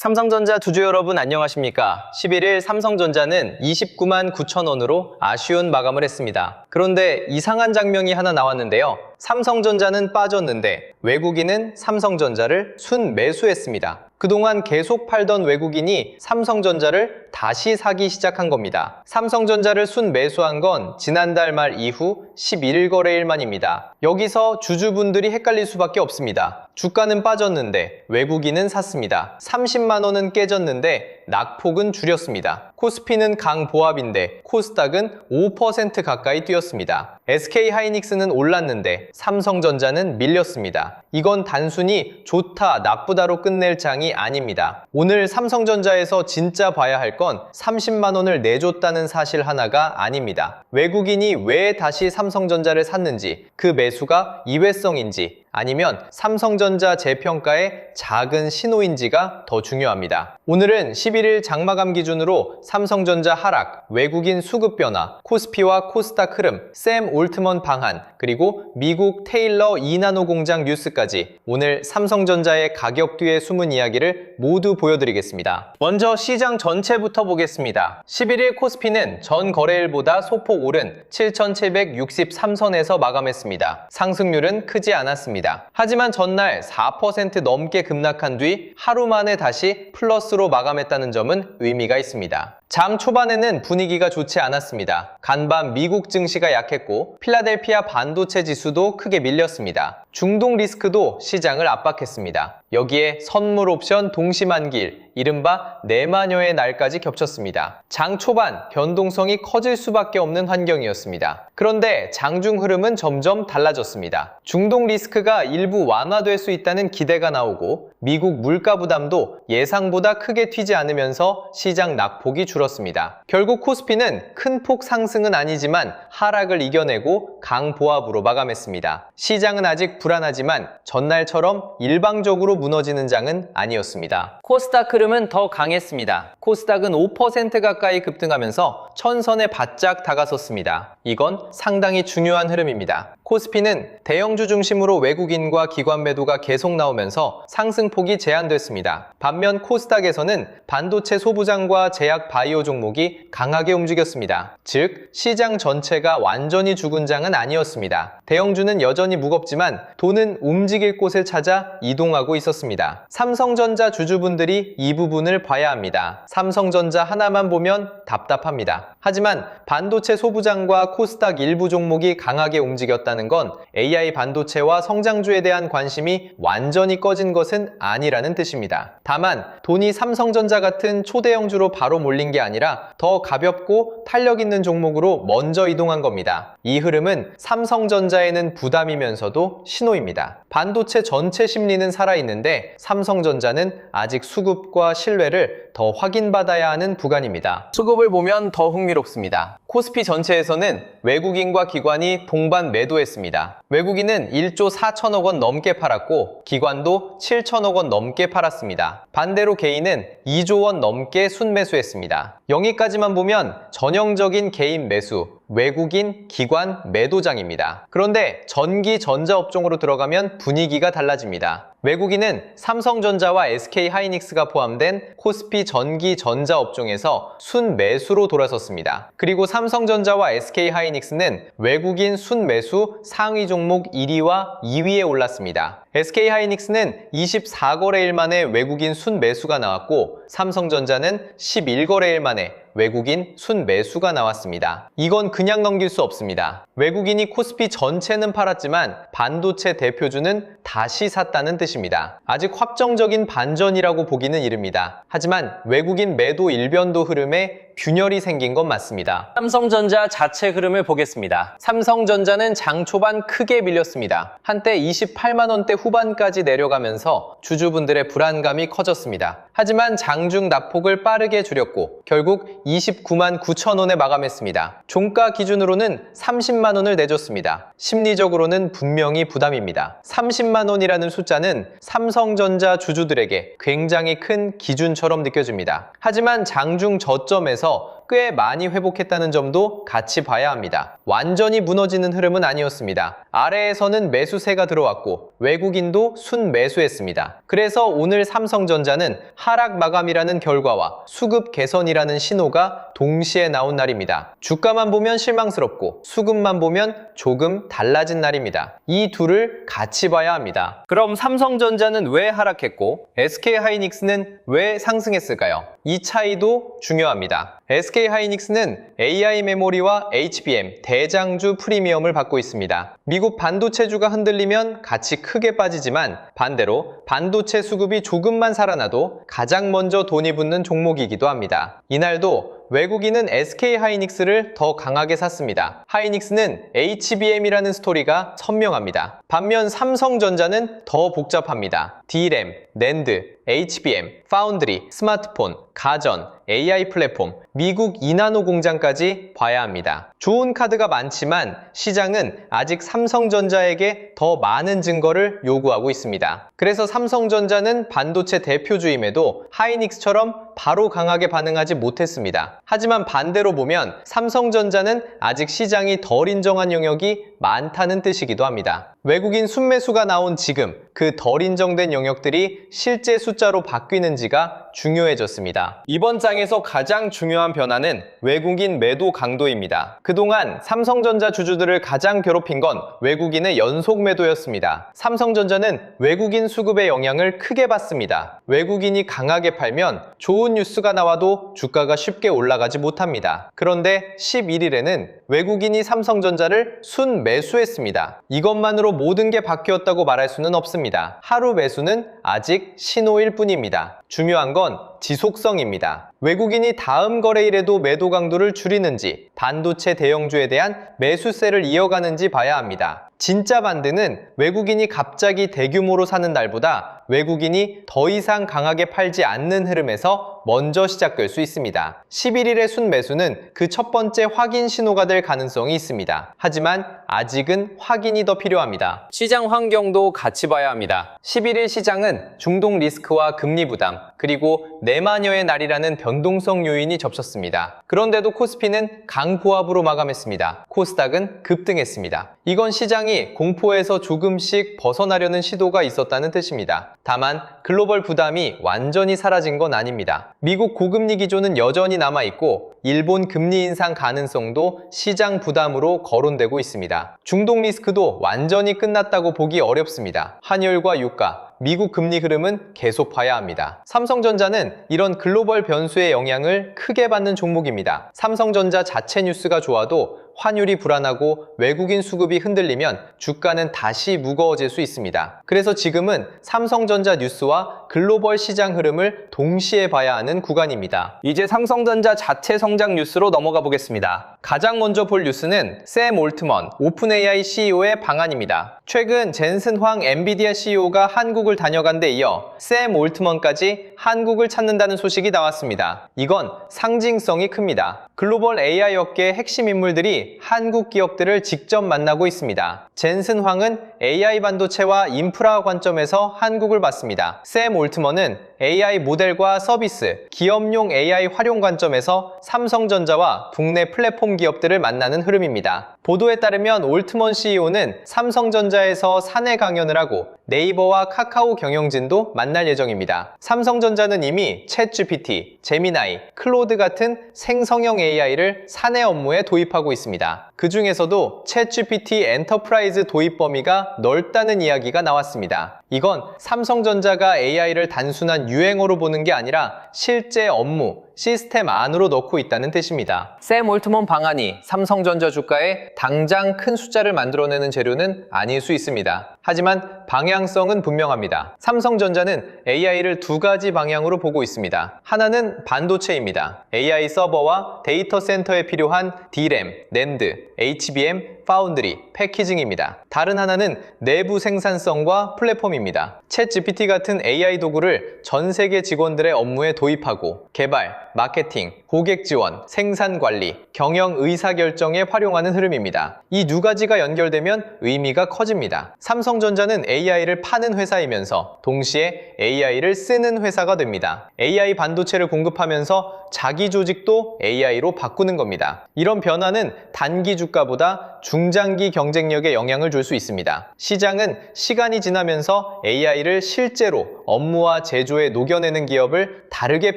삼성전자 주주 여러분 안녕하십니까? 11일 삼성전자는 29만 9천 원으로 아쉬운 마감을 했습니다. 그런데 이상한 장면이 하나 나왔는데요. 삼성전자는 빠졌는데 외국인은 삼성전자를 순매수했습니다. 그동안 계속 팔던 외국인이 삼성전자를 다시 사기 시작한 겁니다. 삼성전자를 순매수한 건 지난달 말 이후 11일 거래일 만입니다. 여기서 주주분들이 헷갈릴 수밖에 없습니다. 주가는 빠졌는데 외국인은 샀습니다. 30만 원은 깨졌는데 낙폭은 줄였습니다. 코스피는 강보합인데 코스닥은 5% 가까이 뛰었습니다. SK하이닉스는 올랐는데 삼성전자는 밀렸습니다. 이건 단순히 좋다, 나쁘다로 끝낼 장이 아닙니다. 오늘 삼성전자에서 진짜 봐야 할 건 30만 원을 내줬다는 사실 하나가 아닙니다. 외국인이 왜 다시 삼성전자를 샀는지, 그 매수가 이회성인지, 아니면 삼성전자 재평가의 작은 신호인지가 더 중요합니다. 오늘은 11일 장마감 기준으로 삼성전자 하락, 외국인 수급 변화, 코스피와 코스닥 흐름, 샘 올트먼 방한, 그리고 미국 테일러 2나노 공장 뉴스까지 오늘 삼성전자의 가격 뒤의 숨은 이야기를 모두 보여드리겠습니다. 먼저 시장 전체부터 보겠습니다. 11일 코스피는 전 거래일보다 소폭 오른 7,763선에서 마감했습니다. 상승률은 크지 않았습니다. 하지만 전날 4% 넘게 급락한 뒤 하루 만에 다시 플러스로 마감했다는 점은 의미가 있습니다. 장 초반에는 분위기가 좋지 않았습니다. 간밤 미국 증시가 약했고 필라델피아 반도체 지수도 크게 밀렸습니다. 중동 리스크도 시장을 압박했습니다. 여기에 선물 옵션 동시만기일, 이른바 내마녀의 날까지 겹쳤습니다. 장 초반 변동성이 커질 수밖에 없는 환경이었습니다. 그런데 장중 흐름은 점점 달라졌습니다. 중동 리스크가 일부 완화될 수 있다는 기대가 나오고 미국 물가 부담도 예상보다 크게 튀지 않으면서 시장 낙폭이 줄었습니다. 결국 코스피는 큰 폭 상승은 아니지만 하락을 이겨내고 강보합으로 마감했습니다. 시장은 아직 불안하지만 전날처럼 일방적으로 무너지는 장은 아니었습니다. 코스닥 흐름은 더 강했습니다. 코스닥은 5% 가까이 급등하면서 천선에 바짝 다가섰습니다. 이건 상당히 중요한 흐름입니다. 코스피는 대형주 중심으로 외국인과 기관 매도가 계속 나오면서 상승폭이 제한됐습니다. 반면 코스닥에서는 반도체 소부장과 제약 바이오 종목이 강하게 움직였습니다. 즉, 시장 전체가 완전히 죽은 장은 아니었습니다. 대형주는 여전히 무겁지만 돈은 움직일 곳을 찾아 이동하고 있었습니다. 삼성전자 주주분들이 이 부분을 봐야 합니다. 삼성전자 하나만 보면 답답합니다. 하지만 반도체 소부장과 코스닥 일부 종목이 강하게 움직였다는 건 AI 반도체와 성장주에 대한 관심이 완전히 꺼진 것은 아니라는 뜻입니다. 다만 돈이 삼성전자 같은 초대형주로 바로 몰린 게 아니라 더 가볍고 탄력 있는 종목으로 먼저 이동한 겁니다. 이 흐름은 삼성전자에는 부담이면서도 신호입니다. 반도체 전체 심리는 살아있는데 삼성전자는 아직 수급과 신뢰를 더 확인받아야 하는 구간입니다. 수급을 보면 더 흥미롭습니다. 코스피 전체에서는 외국인과 기관이 동반 매도했습니다. 외국인은 1조 4천억 원 넘게 팔았고 기관도 7천억 원 넘게 팔았습니다. 반대로 개인은 2조 원 넘게 순매수했습니다. 여기까지만 보면 전형적인 개인 매수, 외국인, 기관, 매도장입니다. 그런데 전기, 전자업종으로 들어가면 분위기가 달라집니다. 외국인은 삼성전자와 SK하이닉스가 포함된 코스피 전기, 전자업종에서 순매수로 돌아섰습니다. 그리고 삼성전자와 SK하이닉스는 외국인 순매수 상위 종목 1위와 2위에 올랐습니다. SK하이닉스는 24거래일 만에 외국인 순매수가 나왔고 삼성전자는 11거래일 만에 외국인 순매수가 나왔습니다. 이건 그냥 넘길 수 없습니다. 외국인이 코스피 전체는 팔았지만 반도체 대표주는 다시 샀다는 뜻입니다. 아직 확정적인 반전이라고 보기는 이릅니다. 하지만 외국인 매도 일변도 흐름에 균열이 생긴 건 맞습니다. 삼성전자 자체 흐름을 보겠습니다. 삼성전자는 장 초반 크게 밀렸습니다. 한때 28만 원대 후반까지 내려가면서 주주분들의 불안감이 커졌습니다. 하지만 장중 낙폭을 빠르게 줄였고 결국 29만 9천 원에 마감했습니다. 종가 기준으로는 30만 원을 내줬습니다. 심리적으로는 분명히 부담입니다. 30만 원이라는 숫자는 삼성전자 주주들에게 굉장히 큰 기준처럼 느껴집니다. 하지만 장중 저점에서 꽤 많이 회복했다는 점도 같이 봐야 합니다. 완전히 무너지는 흐름은 아니었습니다. 아래에서는 매수세가 들어왔고 외국인도 순매수했습니다. 그래서 오늘 삼성전자는 하락 마감이라는 결과와 수급 개선이라는 신호가 동시에 나온 날입니다. 주가만 보면 실망스럽고 수급만 보면 조금 달라진 날입니다. 이 둘을 같이 봐야 합니다. 그럼 삼성전자는 왜 하락했고 SK하이닉스는 왜 상승했을까요? 이 차이도 중요합니다. SK하이닉스는 AI 메모리와 HBM 대장주 프리미엄을 받고 있습니다. 미국 반도체주가 흔들리면 같이 크게 빠지지만 반대로 반도체 수급이 조금만 살아나도 가장 먼저 돈이 붙는 종목이기도 합니다. 이날도 외국인은 SK하이닉스를 더 강하게 샀습니다. 하이닉스는 HBM이라는 스토리가 선명합니다. 반면 삼성전자는 더 복잡합니다. D램, 낸드, HBM, 파운드리, 스마트폰, 가전, AI 플랫폼, 미국 2나노 공장까지 봐야 합니다. 좋은 카드가 많지만 시장은 아직 삼성전자에게 더 많은 증거를 요구하고 있습니다. 그래서 삼성전자는 반도체 대표주임에도 하이닉스처럼 바로 강하게 반응하지 못했습니다. 하지만 반대로 보면 삼성전자는 아직 시장이 덜 인정한 영역이 많다는 뜻이기도 합니다. 외국인 순매수가 나온 지금 그 덜 인정된 영역들이 실제 숫자로 바뀌는지가 중요해졌습니다. 이번 장에서 가장 중요한 변화는 외국인 매도 강도입니다. 그동안 삼성전자 주주들을 가장 괴롭힌 건 외국인의 연속 매도였습니다. 삼성전자는 외국인 수급의 영향을 크게 받습니다. 외국인이 강하게 팔면 좋은 뉴스가 나와도 주가가 쉽게 올라가지 못합니다. 그런데 11일에는 외국인이 삼성전자를 순매수했습니다. 이것만으로 모든 게 바뀌었다고 말할 수는 없습니다. 하루 매수는 아직 신호일 뿐입니다. 중요한 건 지속성입니다. 외국인이 다음 거래일에도 매도 강도를 줄이는지 반도체 대형주에 대한 매수세를 이어가는지 봐야 합니다. 진짜 반등은 외국인이 갑자기 대규모로 사는 날보다 외국인이 더 이상 강하게 팔지 않는 흐름에서 먼저 시작될 수 있습니다. 11일의 순매수는 그 첫 번째 확인 신호가 될 가능성이 있습니다. 하지만 아직은 확인이 더 필요합니다. 시장 환경도 같이 봐야 합니다. 11일 시장은 중동 리스크와 금리 부담, 그리고 내마녀의 날이라는 변동성 요인이 접쳤습니다. 그런데도 코스피는 강보합으로 마감했습니다. 코스닥은 급등했습니다. 이건 시장이 공포에서 조금씩 벗어나려는 시도가 있었다는 뜻입니다. 다만 글로벌 부담이 완전히 사라진 건 아닙니다. 미국 고금리 기조는 여전히 남아있고 일본 금리 인상 가능성도 시장 부담으로 거론되고 있습니다. 중동 리스크도 완전히 끝났다고 보기 어렵습니다. 환율과 유가, 미국 금리 흐름은 계속 봐야 합니다. 삼성전자는 이런 글로벌 변수의 영향을 크게 받는 종목입니다. 삼성전자 자체 뉴스가 좋아도 환율이 불안하고 외국인 수급이 흔들리면 주가는 다시 무거워질 수 있습니다. 그래서 지금은 삼성전자 뉴스와 글로벌 시장 흐름을 동시에 봐야 하는 구간입니다. 이제 삼성전자 자체 성장 뉴스로 넘어가 보겠습니다. 가장 먼저 볼 뉴스는 샘 올트먼, 오픈AI CEO의 방한입니다. 최근 젠슨 황 엔비디아 CEO가 한국을 다녀간 데 이어 샘 올트먼까지 한국을 찾는다는 소식이 나왔습니다. 이건 상징성이 큽니다. 글로벌 AI 업계의 핵심 인물들이 한국 기업들을 직접 만나고 있습니다. 젠슨 황은 AI 반도체와 인프라 관점에서 한국을 봤습니다. 샘 올트먼은 AI 모델과 서비스, 기업용 AI 활용 관점에서 삼성전자와 국내 플랫폼 기업들을 만나는 흐름입니다. 보도에 따르면 올트먼 CEO는 삼성전자에서 사내 강연을 하고 네이버와 카카오 경영진도 만날 예정입니다. 삼성전자는 이미 챗GPT, 제미나이, 클로드 같은 생성형 AI를 사내 업무에 도입하고 있습니다. 그 중에서도 챗GPT 엔터프라이즈 도입 범위가 넓다는 이야기가 나왔습니다. 이건 삼성전자가 AI를 단순한 유행어로 보는 게 아니라 실제 업무, 시스템 안으로 넣고 있다는 뜻입니다. 샘 올트먼 방안이 삼성전자 주가에 당장 큰 숫자를 만들어내는 재료는 아닐 수 있습니다. 하지만 방향성은 분명합니다. 삼성전자는 AI를 두 가지 방향으로 보고 있습니다. 하나는 반도체입니다. AI 서버와 데이터 센터에 필요한 D램, 낸드, HBM, 파운드리, 패키징입니다. 다른 하나는 내부 생산성과 플랫폼입니다. 챗GPT 같은 AI 도구를 전 세계 직원들의 업무에 도입하고 개발, 마케팅, 고객 지원, 생산 관리, 경영 의사결정에 활용하는 흐름입니다. 이 두 가지가 연결되면 의미가 커집니다. 삼성 삼성전자는 AI를 파는 회사이면서 동시에 AI를 쓰는 회사가 됩니다. AI 반도체를 공급하면서 자기 조직도 AI로 바꾸는 겁니다. 이런 변화는 단기 주가보다 중장기 경쟁력에 영향을 줄 수 있습니다. 시장은 시간이 지나면서 AI를 실제로 업무와 제조에 녹여내는 기업을 다르게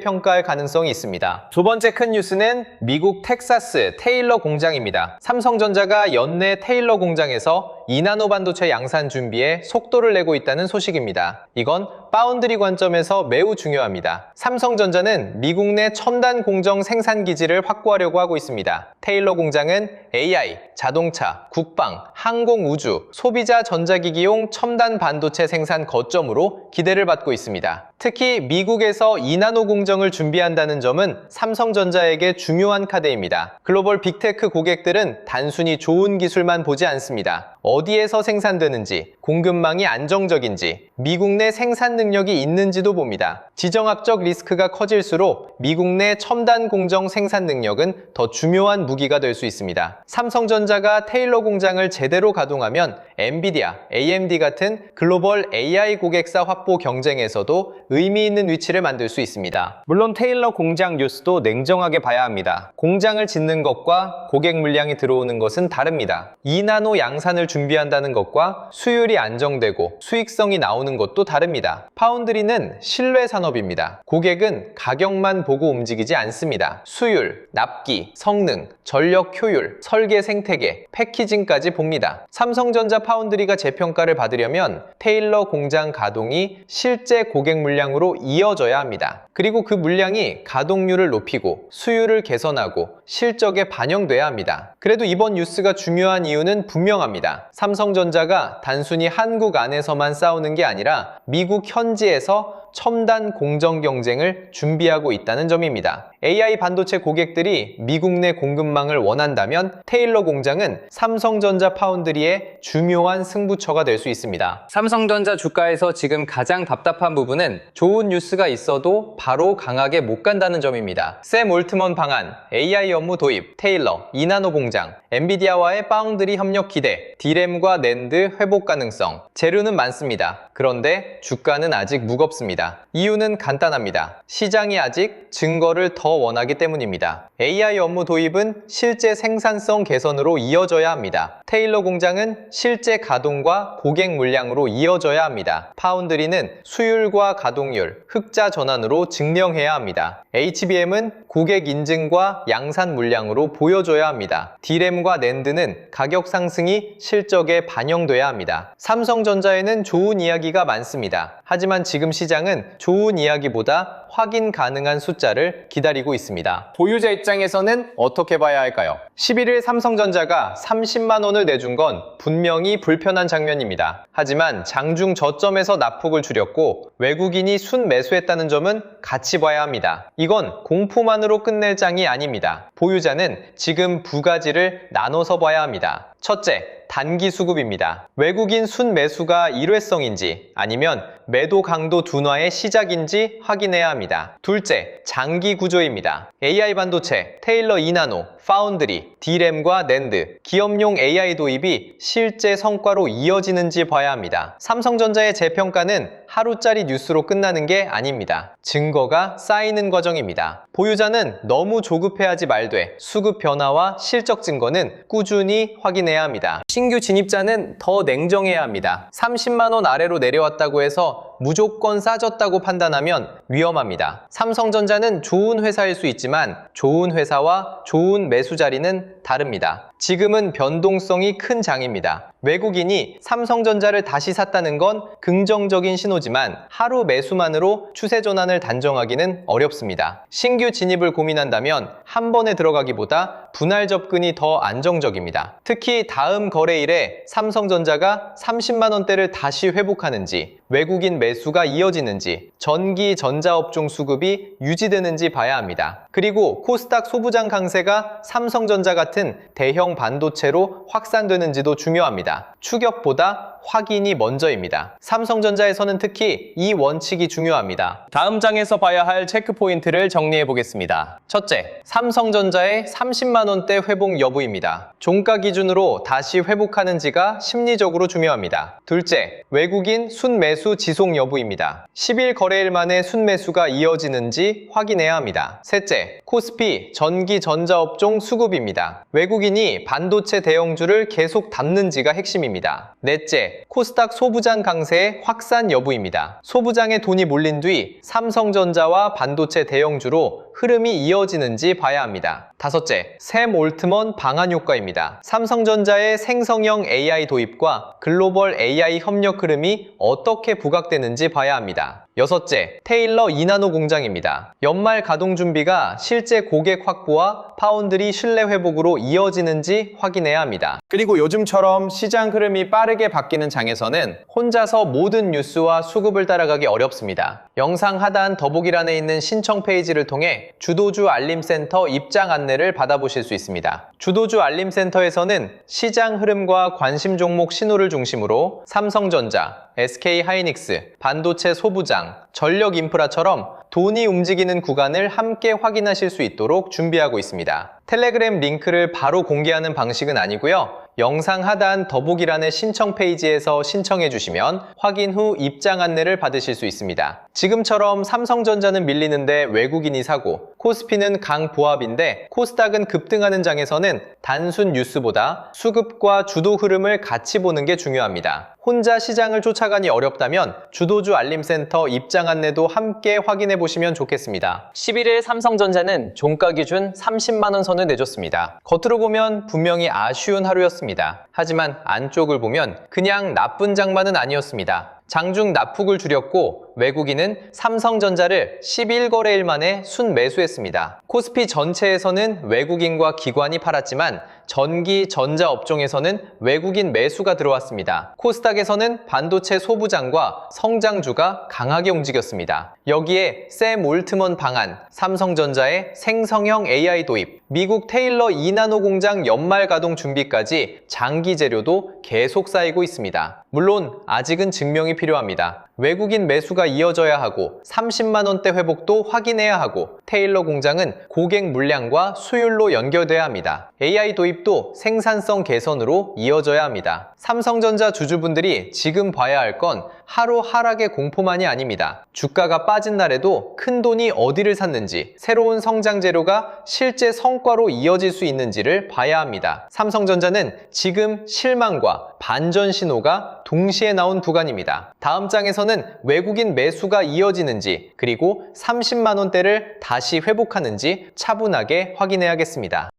평가할 가능성이 있습니다. 두 번째 큰 뉴스는 미국 텍사스 테일러 공장입니다. 삼성전자가 연내 테일러 공장에서 2나노 반도체 양산 준비에 속도를 내고 있다는 소식입니다. 이건 파운드리 관점에서 매우 중요합니다. 삼성전자는 미국 내 첨단 공정 생산 기지를 확보하려고 하고 있습니다. 테일러 공장은 AI, 자동차, 국방, 항공 우주, 소비자 전자기기용 첨단 반도체 생산 거점으로 기대를 받고 있습니다. 특히 미국에서 2나노 공정을 준비한다는 점은 삼성전자에게 중요한 카드입니다. 글로벌 빅테크 고객들은 단순히 좋은 기술만 보지 않습니다. 어디에서 생산되는지, 공급망이 안정적인지, 미국 내 생산 능력이 있는지도 봅니다. 지정학적 리스크가 커질수록 미국 내 첨단 공정 생산 능력은 더 중요한 무기가 될 수 있습니다. 삼성전자가 테일러 공장을 제대로 가동하면 엔비디아, AMD 같은 글로벌 AI 고객사 확보 경쟁에서도 의미 있는 위치를 만들 수 있습니다. 물론 테일러 공장 뉴스도 냉정하게 봐야 합니다. 공장을 짓는 것과 고객 물량이 들어오는 것은 다릅니다. 2나노 양산을 준비한다는 것과 수율이 안정되고 수익성이 나오는 것도 다릅니다. 파운드리는 신뢰 산업입니다. 고객은 가격만 보고 움직이지 않습니다. 수율, 납기, 성능, 전력 효율, 설계 생태계, 패키징까지 봅니다. 삼성전자 파운드리가 재평가를 받으려면 테일러 공장 가동이 실제 고객 물량으로 이어져야 합니다. 그리고 그 물량이 가동률을 높이고 수율을 개선하고 실적에 반영돼야 합니다. 그래도 이번 뉴스가 중요한 이유는 분명합니다. 삼성전자가 단순히 한국 안에서만 싸우는 게 아니라 미국 현지에서 첨단 공정 경쟁을 준비하고 있다는 점입니다. AI 반도체 고객들이 미국 내 공급망을 원한다면 테일러 공장은 삼성전자 파운드리의 중요한 승부처가 될 수 있습니다. 삼성전자 주가에서 지금 가장 답답한 부분은 좋은 뉴스가 있어도 바로 강하게 못 간다는 점입니다. 샘 올트먼 방안, AI 업무 도입, 테일러, 2나노 공장, 엔비디아와의 파운드리 협력 기대, 디램과 낸드 회복 가능성, 재료는 많습니다. 그런데 주가는 아직 무겁습니다. 이유는 간단합니다. 시장이 아직 증거를 더 원하기 때문입니다. AI 업무 도입은 실제 생산성 개선으로 이어져야 합니다. 테일러 공장은 실제 가동과 고객 물량으로 이어져야 합니다. 파운드리는 수율과 가동률, 흑자 전환으로 증명해야 합니다. HBM은 고객 인증과 양산 물량으로 보여줘야 합니다. 디램과 낸드는 가격 상승이 실적에 반영돼야 합니다. 삼성전자에는 좋은 이야기가 많습니다. 하지만 지금 시장은 좋은 이야기보다 확인 가능한 숫자를 기다리고 있습니다. 보유자 입장에서는 어떻게 봐야 할까요? 11일 삼성전자가 30만 원을 내준 건 분명히 불편한 장면입니다. 하지만 장중 저점에서 낙폭을 줄였고 외국인이 순매수했다는 점은 같이 봐야 합니다. 이건 공포만으로 끝낼 장이 아닙니다. 보유자는 지금 두 가지를 나눠서 봐야 합니다. 첫째, 단기 수급입니다. 외국인 순매수가 일회성인지 아니면 매도 강도 둔화의 시작인지 확인해야 합니다. 둘째, 장기 구조입니다. AI 반도체, 테일러 2나노, 파운드리, 디램과 낸드, 기업용 AI 도입이 실제 성과로 이어지는지 봐야 합니다. 삼성전자의 재평가는 하루짜리 뉴스로 끝나는 게 아닙니다. 증거가 쌓이는 과정입니다. 보유자는 너무 조급해하지 말되 수급 변화와 실적 증거는 꾸준히 확인해야 합니다. 신규 진입자는 더 냉정해야 합니다. 30만 원 아래로 내려왔다고 해서 무조건 싸졌다고 판단하면 위험합니다. 삼성전자는 좋은 회사일 수 있지만 좋은 회사와 좋은 매수 자리는 다릅니다. 지금은 변동성이 큰 장입니다. 외국인이 삼성전자를 다시 샀다는 건 긍정적인 신호지만 하루 매수만으로 추세 전환을 단정하기는 어렵습니다. 신규 진입을 고민한다면 한 번에 들어가기보다 분할 접근이 더 안정적입니다. 특히 다음 거래일에 삼성전자가 30만 원대를 다시 회복하는지, 외국인 매수가 이어지는지, 전기 전자업종 수급이 유지되는지 봐야 합니다. 그리고 코스닥 소부장 강세가 삼성전자 같은 대형 반도체로 확산되는지도 중요합니다. 추격보다 확인이 먼저입니다. 삼성전자에서는 특히 이 원칙이 중요합니다. 다음 장에서 봐야 할 체크 포인트를 정리해 보겠습니다. 첫째, 삼성전자의 30만 원대 회복 여부입니다. 종가 기준으로 다시 회복하는지가 심리적으로 중요합니다. 둘째, 외국인 순매수 지속 여부입니다. 10일 거래일 만에 순매수가 이어지는지 확인해야 합니다. 셋째, 코스피 전기 전자업종 수급입니다. 외국인이 반도체 대형주를 계속 담는지가 핵심입니다. 넷째, 코스닥 소부장 강세의 확산 여부입니다. 소부장에 돈이 몰린 뒤 삼성전자와 반도체 대형주로 흐름이 이어지는지 봐야 합니다. 다섯째, 샘 올트먼 방한 효과입니다. 삼성전자의 생성형 AI 도입과 글로벌 AI 협력 흐름이 어떻게 부각되는지 봐야 합니다. 여섯째, 테일러 2나노 공장입니다. 연말 가동 준비가 실제 고객 확보와 파운드리 신뢰 회복으로 이어지는지 확인해야 합니다. 그리고 요즘처럼 시장 흐름이 빠르게 바뀌는 장에서는 혼자서 모든 뉴스와 수급을 따라가기 어렵습니다. 영상 하단 더보기란에 있는 신청 페이지를 통해 주도주 알림센터 입장 안내를 받아보실 수 있습니다. 주도주 알림센터에서는 시장 흐름과 관심 종목 신호를 중심으로 삼성전자, SK하이닉스, 반도체 소부장, 전력인프라처럼 돈이 움직이는 구간을 함께 확인하실 수 있도록 준비하고 있습니다. 텔레그램 링크를 바로 공개하는 방식은 아니고요. 영상 하단 더보기란의 신청 페이지에서 신청해 주시면 확인 후 입장 안내를 받으실 수 있습니다. 지금처럼 삼성전자는 밀리는데 외국인이 사고 코스피는 강보합인데 코스닥은 급등하는 장에서는 단순 뉴스보다 수급과 주도 흐름을 같이 보는 게 중요합니다. 혼자 시장을 쫓아가니 어렵다면 주도주 알림센터 입장 안내도 함께 확인해 보시면 좋겠습니다. 11일 삼성전자는 종가 기준 30만 원 선을 내줬습니다. 겉으로 보면 분명히 아쉬운 하루였습니다. 하지만 안쪽을 보면 그냥 나쁜 장만은 아니었습니다. 장중 납폭을 줄였고 외국인은 삼성전자를 11거래일 만에 순매수했습니다. 코스피 전체에서는 외국인과 기관이 팔았지만 전기, 전자 업종에서는 외국인 매수가 들어왔습니다. 코스닥에서는 반도체 소부장과 성장주가 강하게 움직였습니다. 여기에 샘 올트먼 방한, 삼성전자의 생성형 AI 도입, 미국 테일러 2나노 공장 연말 가동 준비까지 장기 재료도 계속 쌓이고 있습니다. 물론 아직은 증명이 필요합니다. 외국인 매수가 이어져야 하고 30만 원대 회복도 확인해야 하고 테일러 공장은 고객 물량과 수율로 연결돼야 합니다. AI 도입도 생산성 개선으로 이어져야 합니다. 삼성전자 주주분들이 지금 봐야 할 건 하루 하락의 공포만이 아닙니다. 주가가 빠진 날에도 큰 돈이 어디를 샀는지, 새로운 성장 재료가 실제 성과로 이어질 수 있는지를 봐야 합니다. 삼성전자는 지금 실망과 반전 신호가 동시에 나온 구간입니다. 다음 장에서는 외국인 매수가 이어지는지, 그리고 30만 원대를 다시 회복하는지 차분하게 확인해야겠습니다.